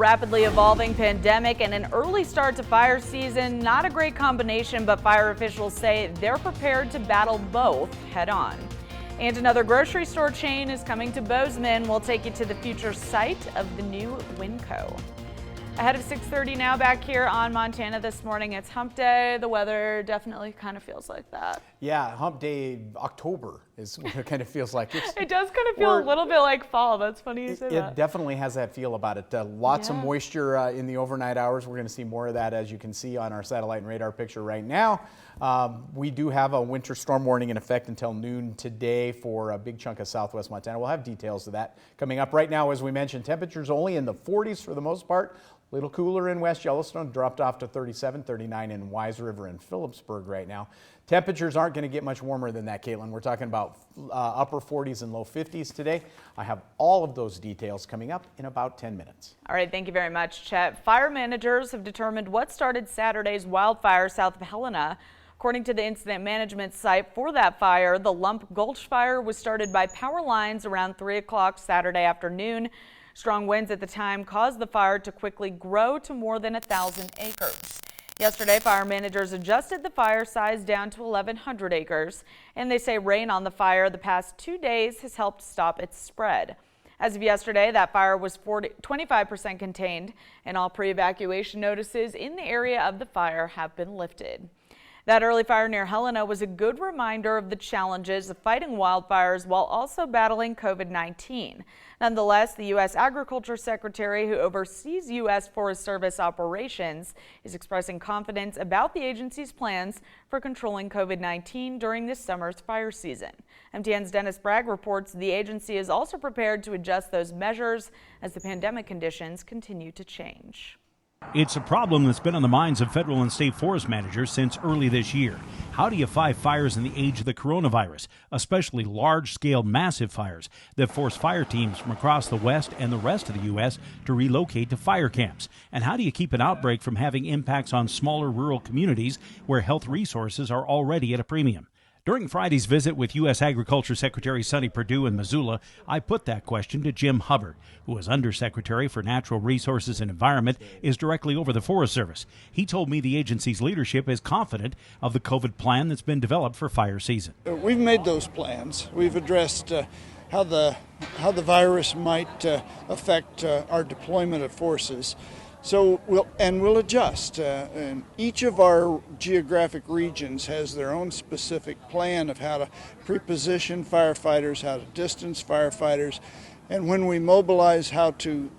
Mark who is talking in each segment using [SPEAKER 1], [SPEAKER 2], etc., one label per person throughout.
[SPEAKER 1] rapidly evolving pandemic and an early start to fire season. Not a great combination, but fire officials say they're prepared to battle both head on. And another grocery store chain is coming to Bozeman. We'll take you to the future site of the new Winco. Ahead of 6:30 now, back here on Montana this morning. It's hump day. The weather definitely kind of feels like that.
[SPEAKER 2] Yeah, hump day, October is what it kind of feels like.
[SPEAKER 1] It does kind of feel a little bit like fall. That's funny you say that.
[SPEAKER 2] It definitely has that feel about it. Lots of moisture in the overnight hours. We're going to see more of that, as you can see on our satellite and radar picture right now. We do have a winter storm warning in effect until noon today for a big chunk of southwest Montana. We'll have details of that coming up. Right now, as we mentioned, temperatures only in the 40s for the most part. A little cooler in West Yellowstone, dropped off to 37, 39 in Wise River and Phillipsburg right now. Temperatures aren't going to get much warmer than that, Caitlin. We're talking about upper 40s and low 50s today. I have all of those details coming up in about 10 minutes.
[SPEAKER 1] All right, thank you very much, Chet. Fire managers have determined what started Saturday's wildfire south of Helena. According to the incident management site for that fire, the Lump Gulch fire was started by power lines around 3 o'clock Saturday afternoon. Strong winds at the time caused the fire to quickly grow to more than 1,000 acres. Yesterday, fire managers adjusted the fire size down to 1,100 acres, and they say rain on the fire the past 2 days has helped stop its spread. As of yesterday, that fire was 25% contained, and all pre-evacuation notices in the area of the fire have been lifted. That early fire near Helena was a good reminder of the challenges of fighting wildfires while also battling COVID-19. Nonetheless, the U.S. Agriculture Secretary, who oversees U.S. Forest Service operations, is expressing confidence about the agency's plans for controlling COVID-19 during this summer's fire season. MTN's Dennis Bragg reports the agency is also prepared to adjust those measures as the pandemic conditions continue to change.
[SPEAKER 3] It's a problem that's been on the minds of federal and state forest managers since early this year. How do you fight fires in the age of the coronavirus, especially large-scale massive fires that force fire teams from across the West and the rest of the U.S. to relocate to fire camps? And how do you keep an outbreak from having impacts on smaller rural communities where health resources are already at a premium? During Friday's visit with U.S. Agriculture Secretary Sonny Perdue in Missoula, I put that question to Jim Hubbard, who as Undersecretary for Natural Resources and Environment is directly over the Forest Service. He told me the agency's leadership is confident of the COVID plan that's been developed for fire season.
[SPEAKER 4] We've made those plans. We've addressed how the virus might affect our deployment of forces. So we'll adjust. And each of our geographic regions has their own specific plan of how to pre-position firefighters, how to distance firefighters, and when we mobilize, how to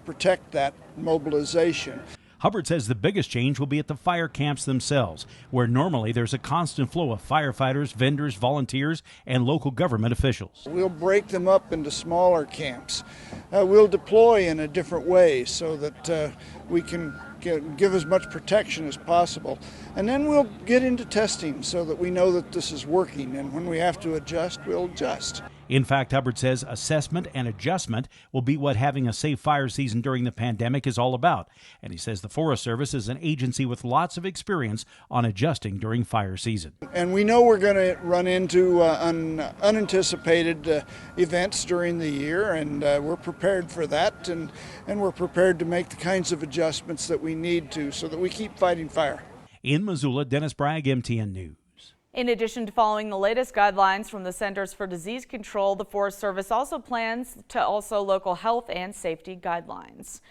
[SPEAKER 4] protect that mobilization.
[SPEAKER 3] Hubbard says the biggest change will be at the fire camps themselves, where normally there's a constant flow of firefighters, vendors, volunteers, and local government officials.
[SPEAKER 4] We'll break them up into smaller camps. We'll deploy in a different way so that we can give as much protection as possible. And then we'll get into testing so that we know that this is working. And when we have to adjust, we'll adjust.
[SPEAKER 3] In fact, Hubbard says assessment and adjustment will be what having a safe fire season during the pandemic is all about. And he says the Forest Service is an agency with lots of experience on adjusting during fire season.
[SPEAKER 4] And we know we're going to run into unanticipated events during the year, and we're prepared for that, and we're prepared to make the kinds of adjustments that we need to so that we keep fighting fire.
[SPEAKER 3] In Missoula, Dennis Bragg, MTN News.
[SPEAKER 1] In addition to following the latest guidelines from the Centers for Disease Control, the Forest Service also plans to local health and safety guidelines.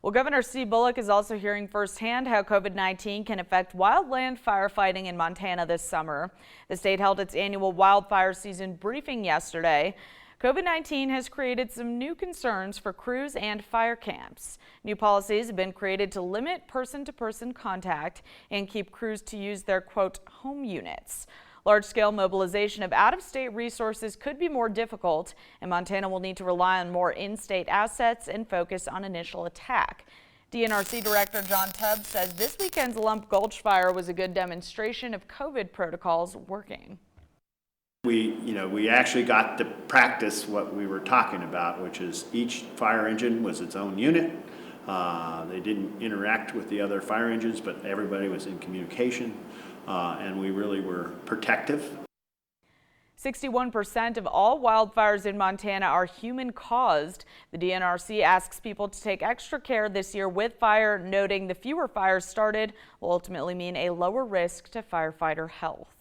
[SPEAKER 1] Well, Governor Steve Bullock is also hearing firsthand how COVID-19 can affect wildland firefighting in Montana this summer. The state held its annual wildfire season briefing yesterday. COVID-19 has created some new concerns for crews and fire camps. New policies have been created to limit person-to-person contact and keep crews to use their, quote, home units. Large-scale mobilization of out-of-state resources could be more difficult, and Montana will need to rely on more in-state assets and focus on initial attack. DNRC Director John Tubbs says this weekend's Lump Gulch fire was a good demonstration of COVID protocols working.
[SPEAKER 5] We actually got to practice what we were talking about, which is each fire engine was its own unit. They didn't interact with the other fire engines, but everybody was in communication, and we really were protective.
[SPEAKER 1] 61% of all wildfires in Montana are human-caused. The DNRC asks people to take extra care this year with fire, noting the fewer fires started will ultimately mean a lower risk to firefighter health.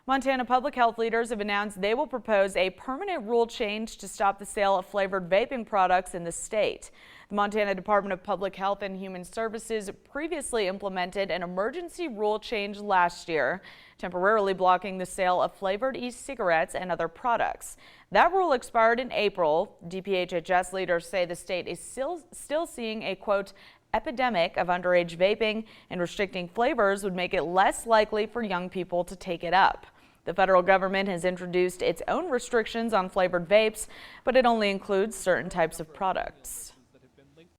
[SPEAKER 1] Montana public health leaders have announced they will propose a permanent rule change to stop the sale of flavored vaping products in the state. The Montana Department of Public Health and Human Services previously implemented an emergency rule change last year, temporarily blocking the sale of flavored e-cigarettes and other products. That rule expired in April. DPHHS leaders say the state is still seeing a, quote, epidemic of underage vaping, and restricting flavors would make it less likely for young people to take it up. The federal government has introduced its own restrictions on flavored vapes, but it only includes certain types of products.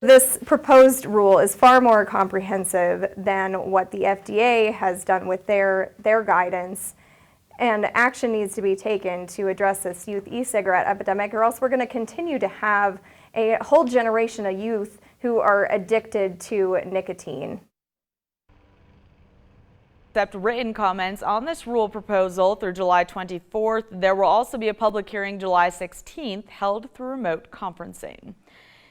[SPEAKER 6] This proposed rule is far more comprehensive than what the FDA has done with their guidance, and action needs to be taken to address this youth e-cigarette epidemic, or else we're going to continue to have a whole generation of youth who are addicted to nicotine.
[SPEAKER 1] Accept written comments on this rule proposal through July 24th. There will also be a public hearing July 16th held through remote conferencing.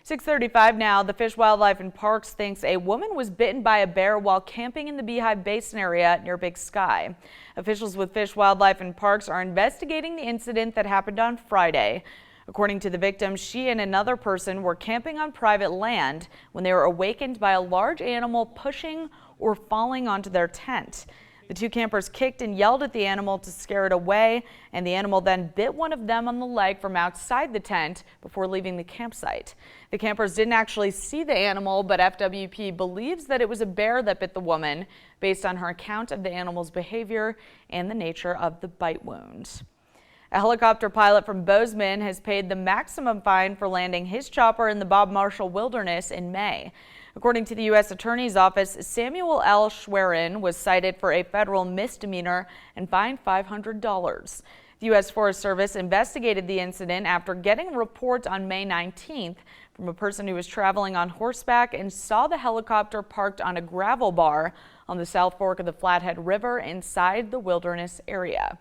[SPEAKER 1] 6:35 now. The Fish, Wildlife and Parks thinks a woman was bitten by a bear while camping in the Beehive Basin area near Big Sky. Officials with Fish, Wildlife and Parks are investigating the incident that happened on Friday. According to the victim, she and another person were camping on private land when they were awakened by a large animal pushing or falling onto their tent. The two campers kicked and yelled at the animal to scare it away, and the animal then bit one of them on the leg from outside the tent before leaving the campsite. The campers didn't actually see the animal, but FWP believes that it was a bear that bit the woman based on her account of the animal's behavior and the nature of the bite wound. A helicopter pilot from Bozeman has paid the maximum fine for landing his chopper in the Bob Marshall Wilderness in May. According to the U.S. Attorney's Office, Samuel L. Schwerin was cited for a federal misdemeanor and fined $500. The U.S. Forest Service investigated the incident after getting a report on May 19th from a person who was traveling on horseback and saw the helicopter parked on a gravel bar on the South Fork of the Flathead River inside the wilderness area.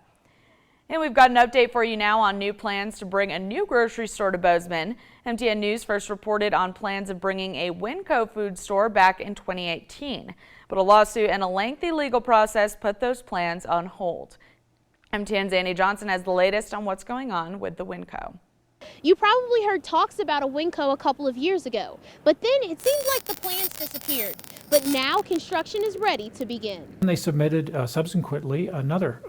[SPEAKER 1] And we've got an update for you now on new plans to bring a new grocery store to Bozeman. MTN News first reported on plans of bringing a Winco food store back in 2018, but a lawsuit and a lengthy legal process put those plans on hold. MTN's Annie Johnson has the latest on what's going on with the Winco.
[SPEAKER 7] You probably heard talks about a Winco a couple of years ago, but then it seems like the plans disappeared. But now construction is ready to begin.
[SPEAKER 8] They submitted subsequently another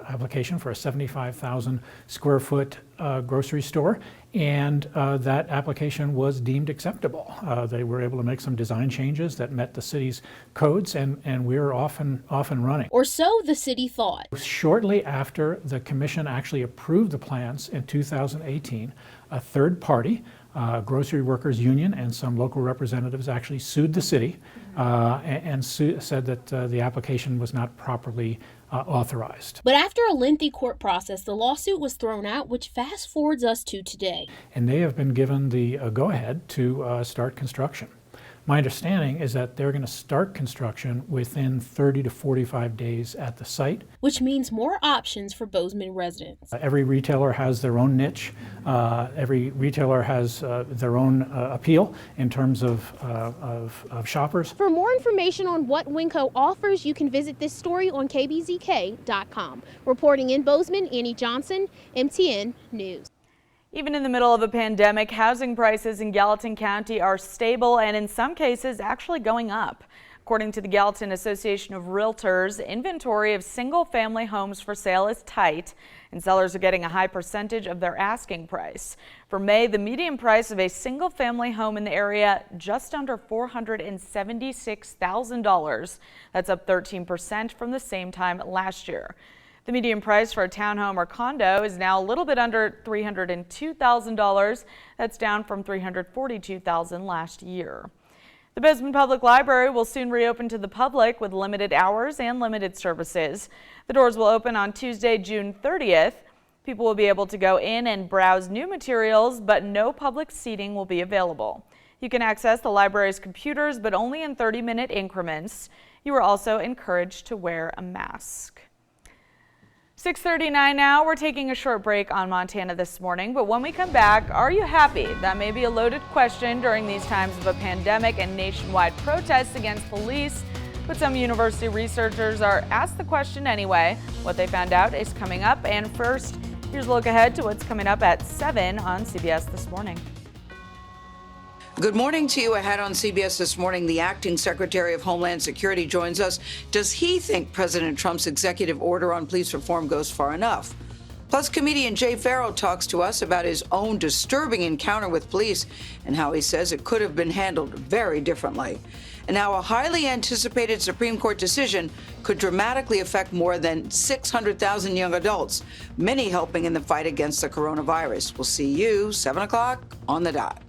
[SPEAKER 8] application for a 75,000 square foot grocery store, and that application was deemed acceptable. They were able to make some design changes that met the city's codes, and we were off and running.
[SPEAKER 7] Or so the city thought.
[SPEAKER 8] Shortly after the commission actually approved the plans in 2018, a third party, grocery workers union, and some local representatives actually sued the city and said that the application was not properly authorized.
[SPEAKER 7] But after a lengthy court process, the lawsuit was thrown out, which fast forwards us to today.
[SPEAKER 8] And they have been given the go-ahead to start construction. My understanding is that they're going to start construction within 30 to 45 days at the site.
[SPEAKER 7] Which means more options for Bozeman residents.
[SPEAKER 8] Every retailer has their own niche. Every retailer has their own appeal in terms of shoppers.
[SPEAKER 7] For more information on what Winco offers, you can visit this story on kbzk.com. Reporting in Bozeman, Annie Johnson, MTN News.
[SPEAKER 1] Even in the middle of a pandemic, housing prices in Gallatin County are stable and in some cases actually going up. According to the Gallatin Association of Realtors, inventory of single-family homes for sale is tight, and sellers are getting a high percentage of their asking price. For May, the median price of a single-family home in the area just under $476,000. That's up 13% from the same time last year. The median price for a townhome or condo is now a little bit under $302,000. That's down from $342,000 last year. The Bozeman Public Library will soon reopen to the public with limited hours and limited services. The doors will open on Tuesday, June 30th. People will be able to go in and browse new materials, but no public seating will be available. You can access the library's computers, but only in 30-minute increments. You are also encouraged to wear a mask. 6:39 now. We're taking a short break on Montana this morning, but when we come back, are you happy? That may be a loaded question during these times of a pandemic and nationwide protests against police, but some university researchers are asked the question anyway. What they found out is coming up, and first, here's a look ahead to what's coming up at 7 on CBS This Morning.
[SPEAKER 9] Good morning to you. Ahead on CBS This Morning, the acting Secretary of Homeland Security joins us. Does he think President Trump's executive order on police reform goes far enough? Plus, comedian Jay Farrow talks to us about his own disturbing encounter with police and how he says it could have been handled very differently. And how a highly anticipated Supreme Court decision could dramatically affect more than 600,000 young adults, many helping in the fight against the coronavirus. We'll see you 7 o'clock on the dot.